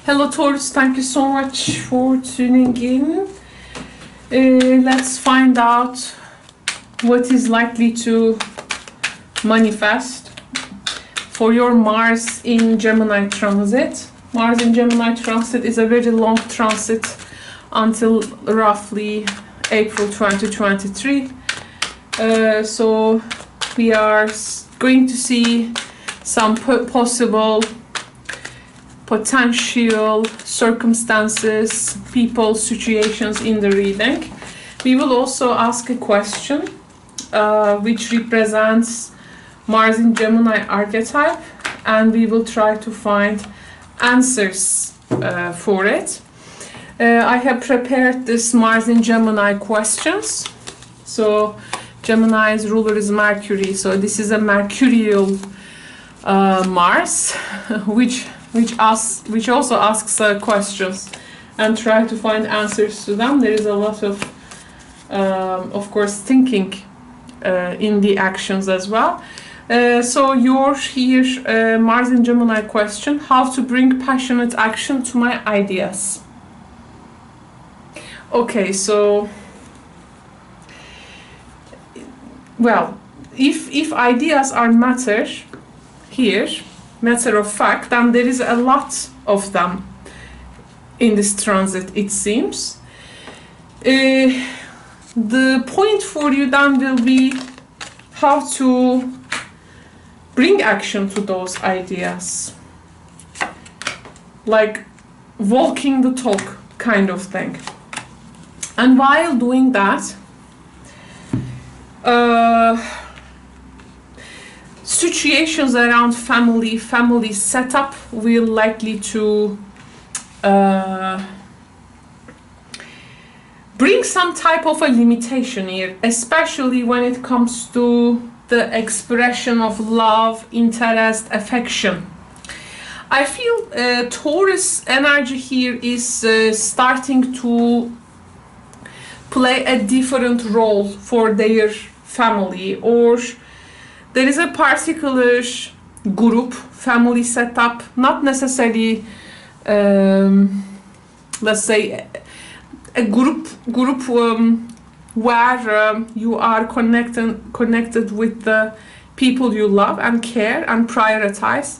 Hello Taurus, thank you so much for tuning in. Let's find out what is likely to manifest for your Mars in Gemini transit. Mars in Gemini transit is a very long transit until roughly April 2023. So we are going to see some possible potential circumstances, people, situations in the reading. We will also ask a question which represents Mars in Gemini archetype, and we will try to find answers for it. I have prepared this Mars in Gemini questions. So Gemini's ruler is Mercury, so this is a mercurial Mars, which also asks questions and try to find answers to them. There is a lot of course, thinking in the actions as well. So here, Mars in Gemini question: how to bring passionate action to my ideas? Okay, so, well, if ideas are matter here, matter of fact, then there is a lot of them in this transit, it seems. The point for you then will be how to bring action to those ideas, like walking the talk kind of thing. And while doing that, situations around family setup will likely to bring some type of a limitation here, especially when it comes to the expression of love, interest, affection. I feel Taurus energy here is starting to play a different role for their family, or there is a particular group, family setup, not necessarily, let's say, a group where you are connected with the people you love and care and prioritize.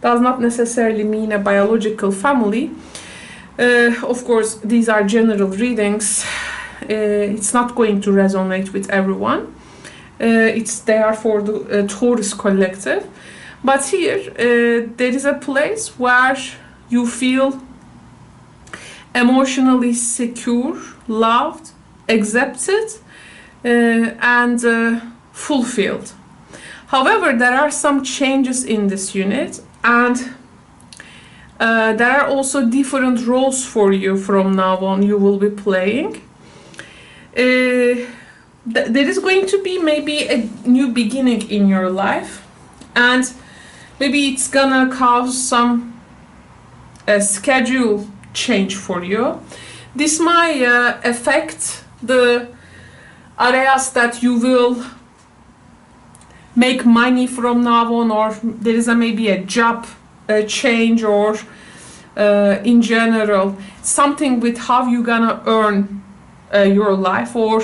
Does not necessarily mean a biological family. Of course, these are general readings. It's not going to resonate with everyone. It's there for the Taurus collective. But here, there is a place where you feel emotionally secure, loved, accepted, and fulfilled. However, there are some changes in this unit, and there are also different roles for you from now on you will be playing. There is going to be maybe a new beginning in your life, and maybe it's gonna cause some schedule change for you. This might affect the areas that you will make money from now on, or there is maybe a job change, or in general something with how you're gonna earn your life, or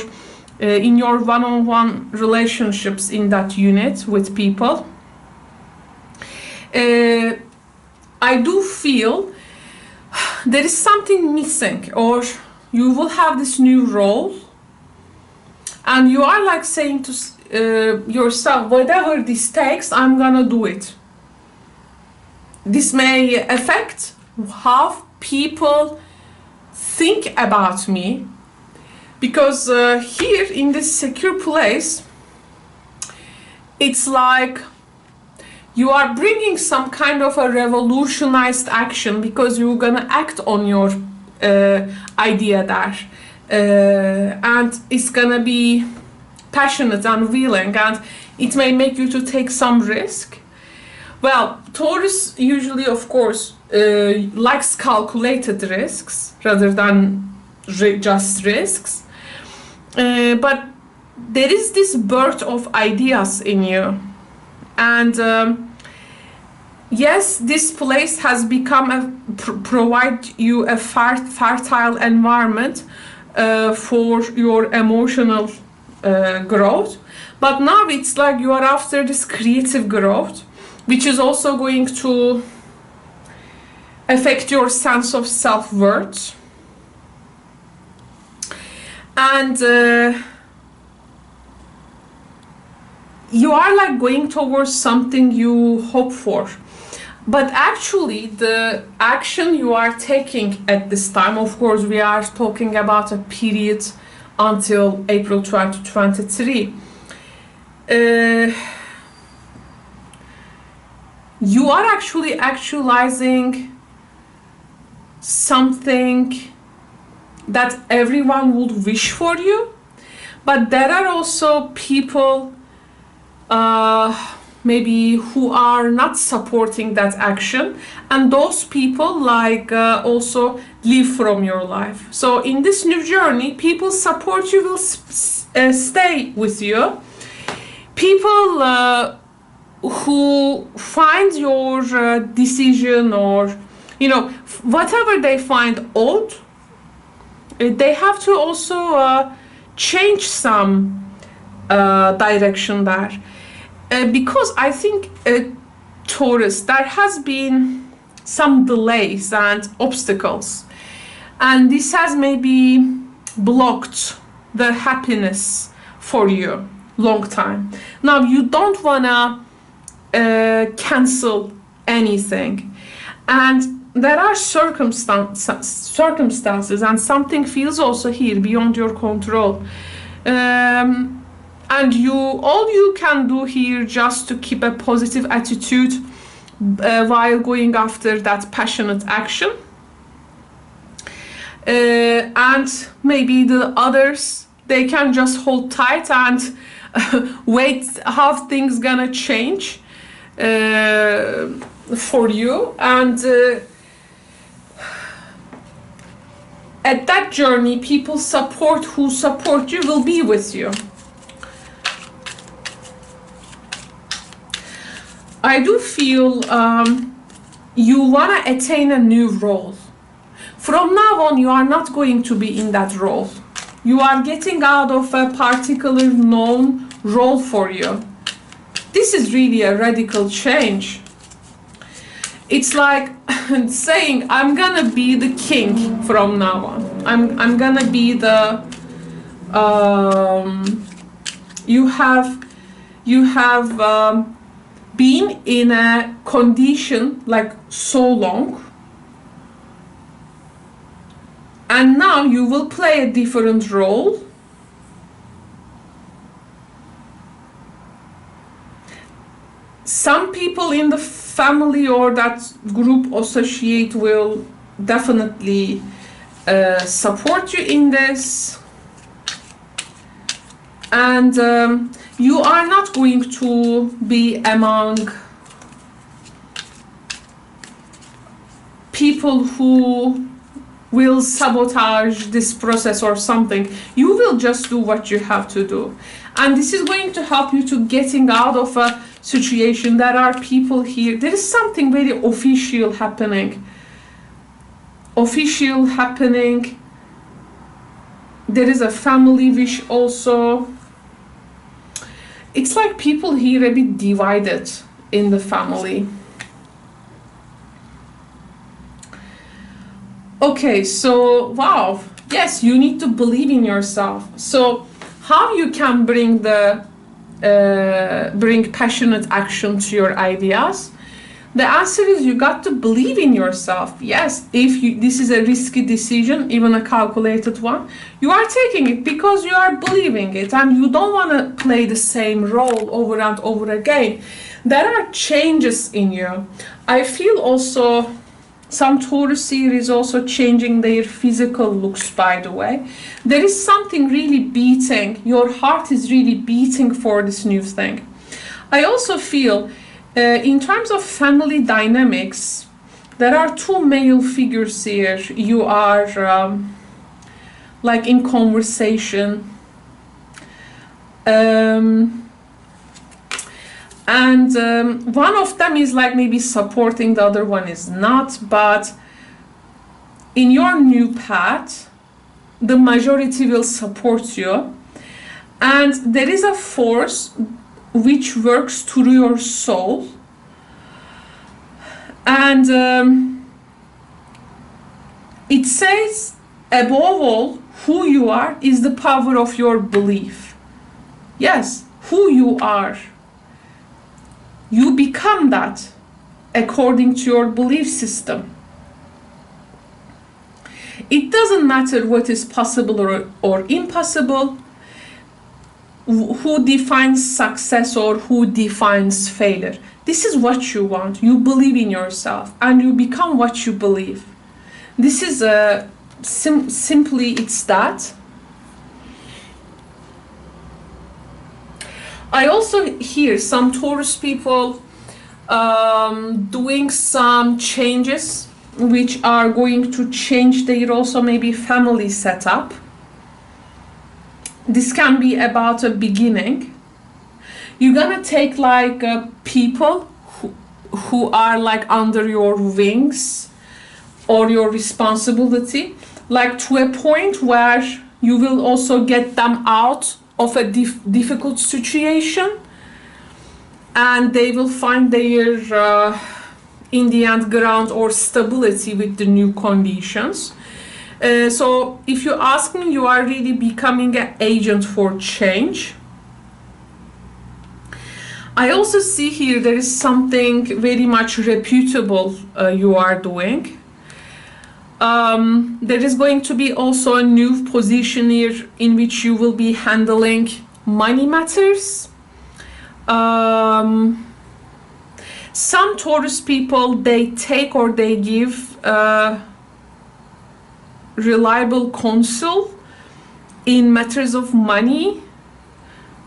in your one-on-one relationships in that unit with people. I do feel there is something missing, or you will have this new role and you are like saying to yourself, whatever this takes, I'm gonna do it. This may affect how people think about me, because here in this secure place, it's like you are bringing some kind of a revolutionized action, because you're gonna act on your idea there, and it's gonna be passionate and willing, and it may make you to take some risk. Well, Taurus usually, of course, likes calculated risks rather than just risks, but there is this birth of ideas in you, and yes, this place has become provide you a fertile environment for your emotional growth, but now it's like you are after this creative growth, which is also going to affect your sense of self-worth. And you are like going towards something you hope for. But actually, the action you are taking at this time, of course, we are talking about a period until April 2023. You are actually actualizing something that everyone would wish for you. But there are also people maybe who are not supporting that action, and those people like also leave from your life. So in this new journey, people support you, will stay with you. People who find your decision, or you know, whatever they find odd, they have to also change some direction there. Because I think Taurus, there has been some delays and obstacles, and this has maybe blocked the happiness for you long time. Now you don't wanna cancel anything, and there are circumstances, and something feels also here beyond your control. And all you can do here just to keep a positive attitude while going after that passionate action. And maybe the others, they can just hold tight and wait how things gonna change for you. And at that journey, people who support you will be with you. I do feel you want to attain a new role. From now on, you are not going to be in that role. You are getting out of a particular known role for you. This is really a radical change. It's like saying, I'm gonna be the king from now on. I'm gonna be the you have been in a condition like so long, and now you will play a different role. Some people in the family or that group associate will definitely support you in this, and you are not going to be among people who will sabotage this process or something. You will just do what you have to do, and this is going to help you to getting out of a situation. There are people here, there is something very official happening. There is a family wish also. It's like people here a bit divided in the family. Okay, so wow, yes, you need to believe in yourself. So how you can bring passionate action to your ideas? The answer is you got to believe in yourself. Yes, this is a risky decision, even a calculated one, you are taking it because you are believing it, and you don't want to play the same role over and over again. There are changes in you. I feel also some Taurus here is also changing their physical looks, by the way. There is something really beating. Your heart is really beating for this new thing. I also feel in terms of family dynamics, there are two male figures here. You are like in conversation. And And one of them is like maybe supporting, the other one is not. But in your new path, the majority will support you. And there is a force which works through your soul. And it says, above all, who you are is the power of your belief. Yes, who you are. You become that according to your belief system. It doesn't matter what is possible or impossible, who defines success or who defines failure. This is what you want. You believe in yourself and you become what you believe. This is simply, it's that. I also hear some Taurus people doing some changes which are going to change their also maybe family setup. This can be about a beginning. You're gonna take like people who are like under your wings or your responsibility, like to a point where you will also get them out of a difficult situation, and they will find their in the end ground or stability with the new conditions. So if you ask me, you are really becoming an agent for change. I also see here there is something very much reputable you are doing. There is going to be also a new position here in which you will be handling money matters. Some Taurus people, they take or they give reliable counsel in matters of money,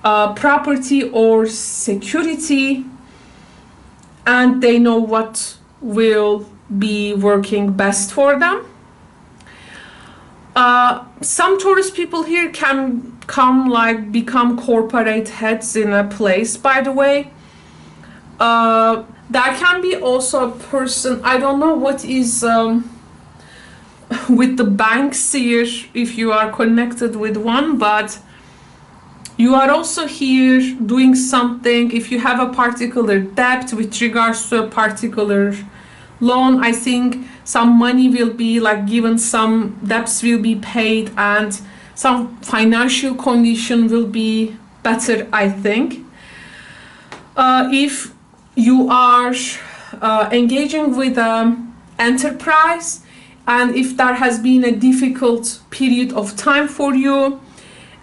property or security, and they know what will be working best for them. Some Taurus people here can become corporate heads in a place, by the way. There can be also a person, I don't know what is with the banks here, if you are connected with one, but you are also here doing something. If you have a particular debt with regards to a particular loan, I think some money will be like given, some debts will be paid, and some financial condition will be better, I think. If you are engaging with an enterprise, and if there has been a difficult period of time for you,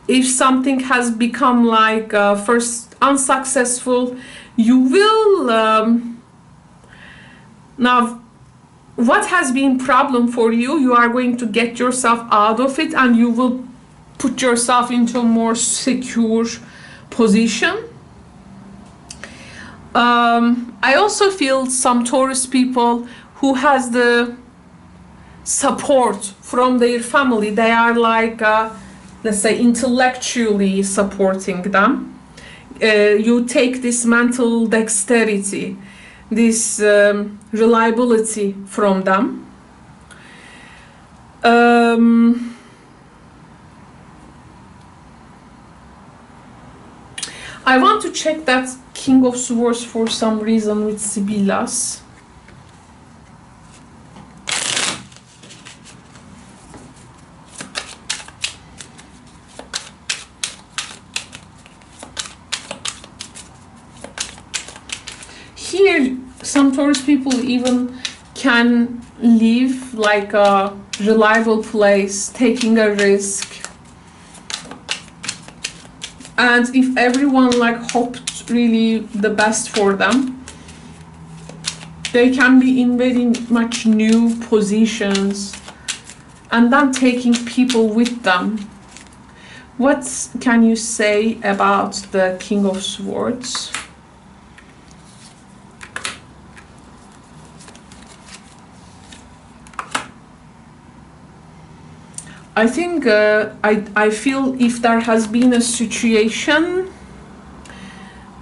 if something has become like first unsuccessful, you will now what has been problem for you, you are going to get yourself out of it and you will put yourself into a more secure position. I also feel some Taurus people who has the support from their family, they are like let's say intellectually supporting them. You take this mental dexterity, this reliability from them. I want to check that King of Swords for some reason with Sibylla's. Here, some Taurus people even can live like a reliable place, taking a risk. And if everyone like hoped really the best for them, they can be in very much new positions and then taking people with them. What can you say about the King of Swords? I think I feel if there has been a situation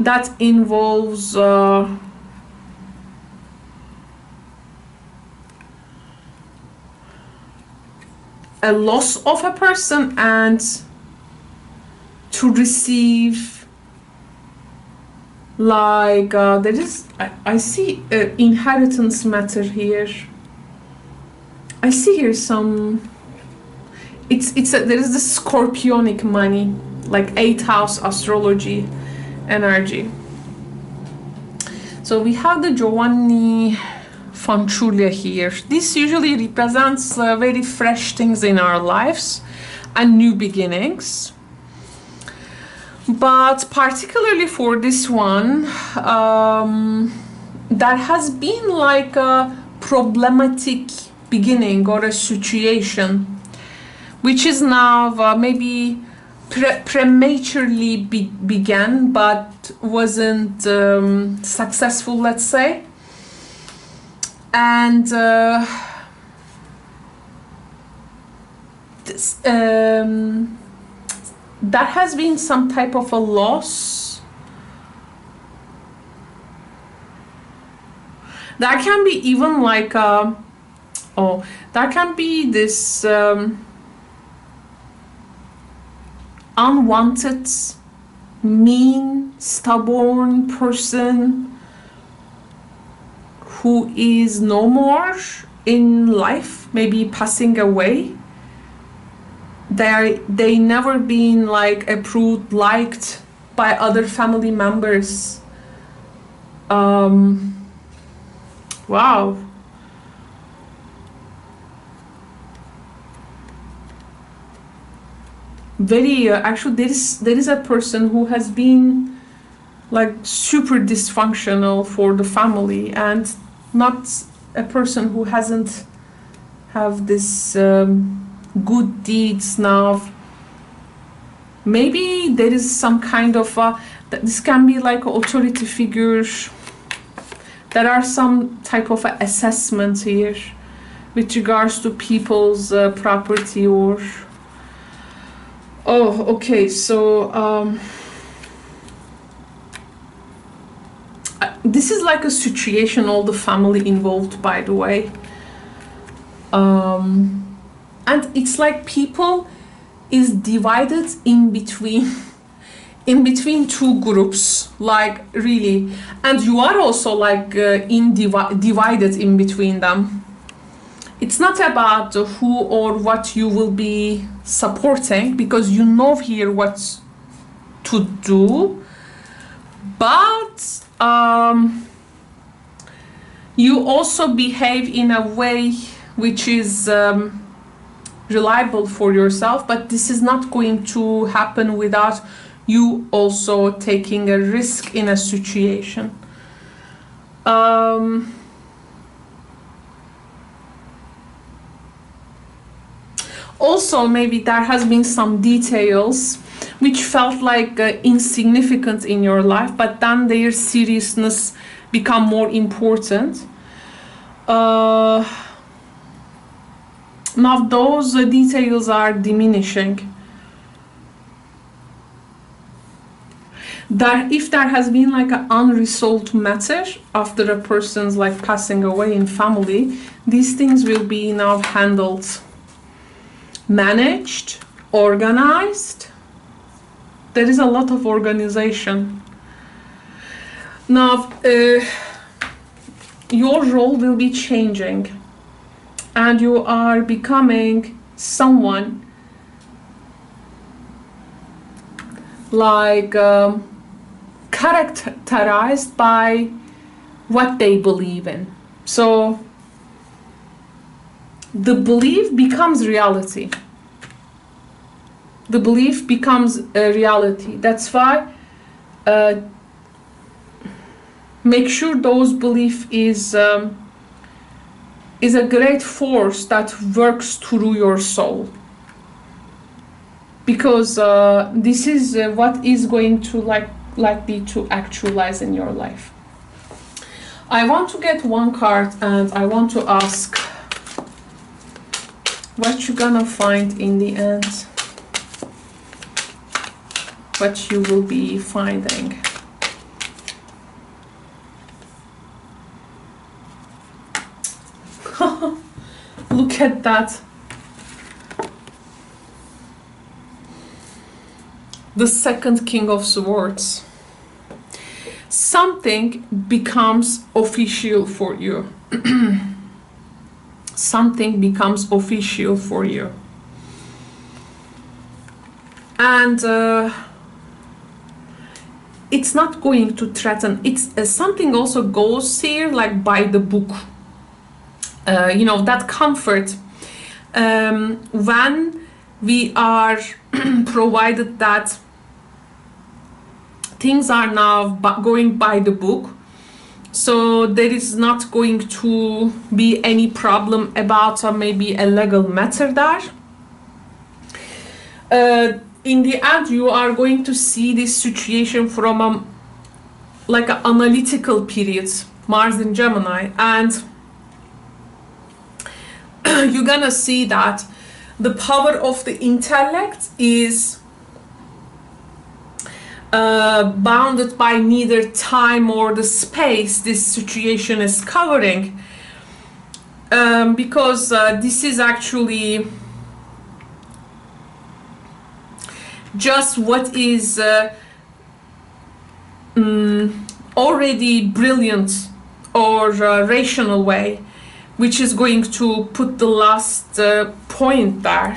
that involves a loss of a person, and to receive, like there is, I see inheritance matter here. I see here some, there is the scorpionic money, like 8th house astrology energy. So we have the Giovanni Fanciulla here. This usually represents very fresh things in our lives and new beginnings. But particularly for this one, there has been like a problematic beginning or a situation which is now maybe prematurely began but wasn't successful, let's say. And there has been some type of a loss. There can be even like there can be this unwanted, mean, stubborn person who is no more in life, maybe passing away. They never been like approved, liked by other family members. Wow. Very actually there is a person who has been like super dysfunctional for the family, and not a person who hasn't have this good deeds now. Maybe there is some kind of this can be like authority figures. There are some type of assessments here with regards to people's property or okay, so this is like a situation, all the family involved, by the way. And it's like people is divided in between two groups, like really, and you are also like divided in between them. It's not about who or what you will be supporting, because you know here what to do, but you also behave in a way which is reliable for yourself, but this is not going to happen without you also taking a risk in a situation. Also, maybe there has been some details which felt like insignificant in your life, but then their seriousness become more important. Now those details are diminishing. If there has been like an unresolved matter after a person's like passing away in family, these things will be now handled, managed, organized. There is a lot of organization. Now, your role will be changing, and you are becoming someone like characterized by what they believe in. So the belief becomes reality. The belief becomes a reality. That's why make sure those belief is a great force that works through your soul, because this is what is going to likely to actualize in your life. I want to get one card, and I want to ask what you're gonna find in the end, what you will be finding. Look at that. The second King of Swords. Something becomes official for you. Something becomes official for you. And it's not going to threaten. It's something also goes here like by the book. You know, that comfort when we are provided that things are now going by the book, so there is not going to be any problem about maybe a legal matter there. In the end, you are going to see this situation from a like an analytical period, Mars in Gemini, and you're gonna see that the power of the intellect is bounded by neither time or the space this situation is covering, because this is actually just what is already brilliant or rational way, which is going to put the last point there.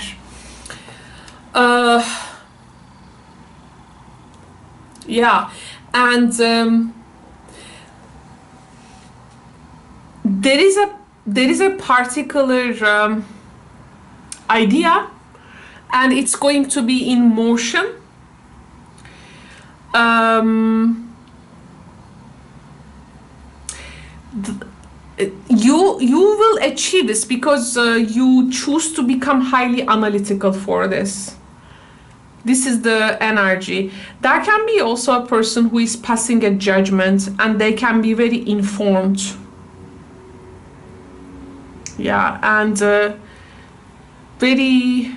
Yeah, and there is a particular idea, and it's going to be in motion. You will achieve this because you choose to become highly analytical for this. This is the energy. There can be also a person who is passing a judgment, and they can be very informed. Yeah, and very,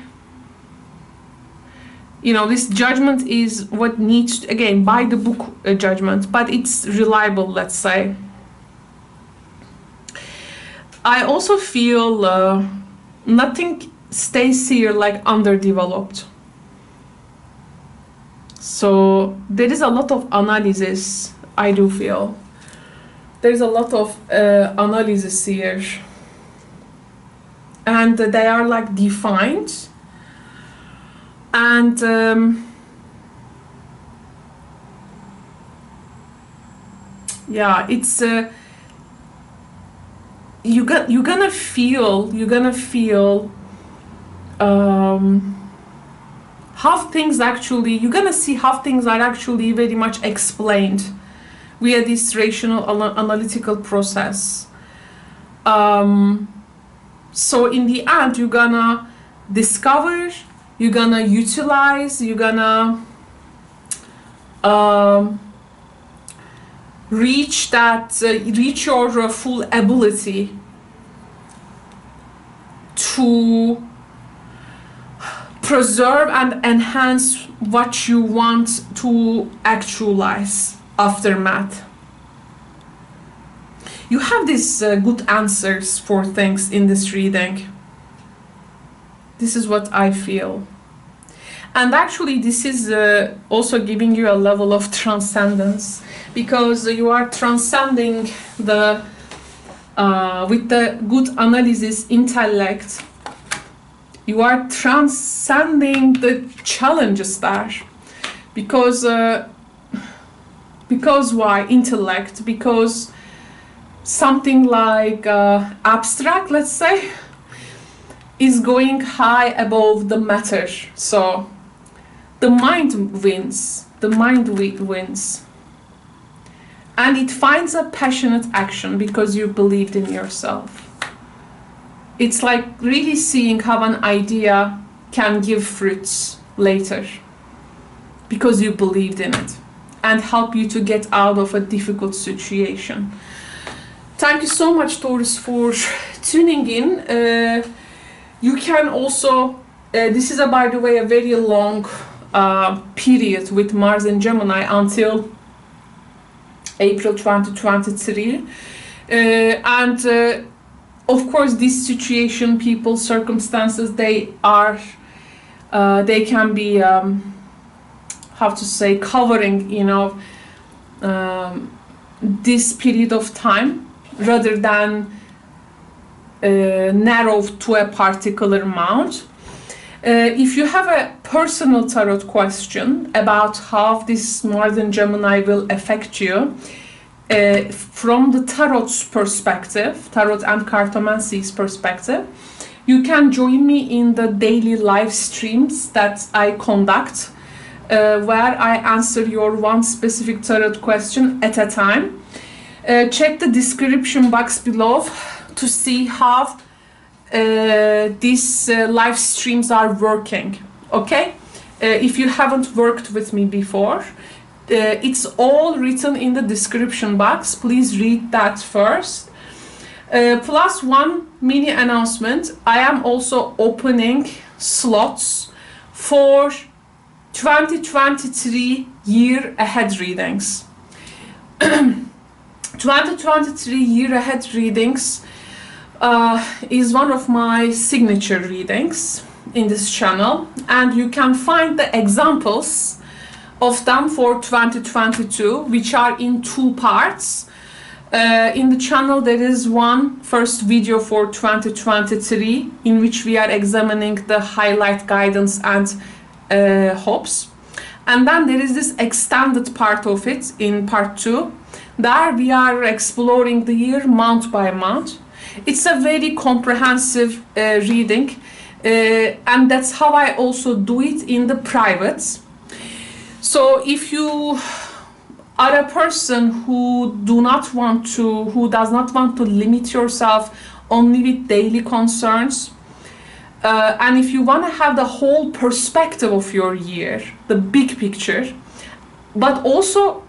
you know, this judgment is what needs, again, by the book judgment, but it's reliable, let's say. I also feel nothing stays here like underdeveloped. So there is a lot of analysis, I do feel. There's a lot of analysis here. And they are like defined. And yeah, it's you're gonna feel how things actually, you're gonna see how things are actually very much explained via this rational analytical process. So in the end, you're gonna discover, you're gonna utilize, you're gonna reach your full ability to preserve and enhance what you want to actualize aftermath. You have these good answers for things in this reading. This is what I feel. And actually this is also giving you a level of transcendence, because you are transcending the with the good analysis intellect, you are transcending the challenges there. Because why intellect? Because something like abstract, let's say, is going high above the matter. So the mind wins. The mind wins. And it finds a passionate action because you believed in yourself. It's like really seeing how an idea can give fruits later because you believed in it and help you to get out of a difficult situation. Thank you so much, Taurus, for tuning in. You can also, this is by the way a very long period with Mars in Gemini until April 2023, and of course, this situation, people, circumstances, they can be, how to say, covering, you know, this period of time rather than narrowed to a particular amount. If you have a personal tarot question about how this Northern Gemini will affect you from the tarot's perspective, tarot and cartomancy's perspective, you can join me in the daily live streams that I conduct, where I answer your one specific tarot question at a time. Check the description box below to see how these live streams are working. Okay, if you haven't worked with me before, it's all written in the description box. Please read that first. Plus one mini announcement, I am also opening slots for 2023 year ahead readings. 2023 year ahead readings is one of my signature readings in this channel, and you can find the examples of them for 2022, which are in 2 parts. In the channel there is one first video for 2023 in which we are examining the highlight, guidance and hopes, and then there is this extended part of it in part 2. There we are exploring the year month by month. It's a very comprehensive reading, and that's how I also do it in the private. So if you are a person who does not want to limit yourself only with daily concerns, and if you want to have the whole perspective of your year, the big picture, but also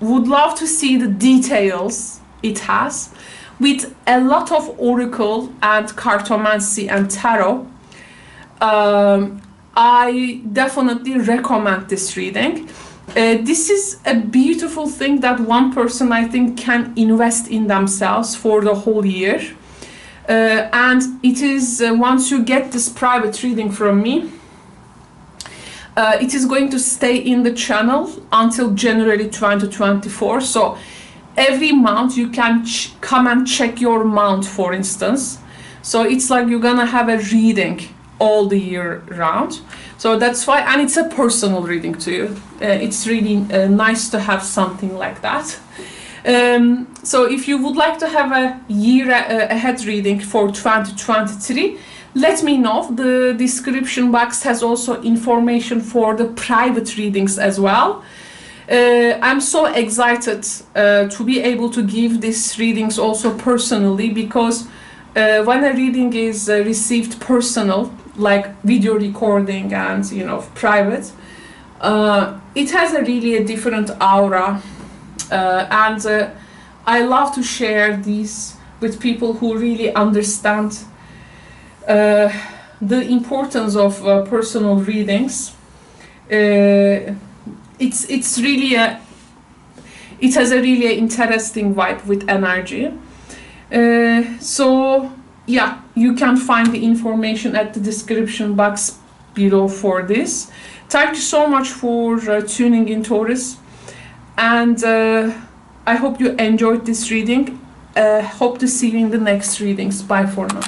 would love to see the details it has, with a lot of oracle and cartomancy and tarot, I definitely recommend this reading. This is a beautiful thing that one person, I think, can invest in themselves for the whole year. And it is, once you get this private reading from me, it is going to stay in the channel until January 2024. So every month you can come and check your month, for instance. So it's like you're gonna have a reading all the year round. So that's why, and it's a personal reading to you. It's really nice to have something like that. So if you would like to have a year ahead reading for 2023, let me know. The description box has also information for the private readings as well. I'm so excited to be able to give these readings also personally, because when a reading is received personal, like video recording and, you know, private, it has really a different aura, and I love to share these with people who really understand the importance of personal readings. It's really it has a really interesting vibe with energy. So yeah, you can find the information at the description box below for this. Thank you so much for tuning in, Taurus, and I hope you enjoyed this reading. Hope to see you in the next readings. Bye for now.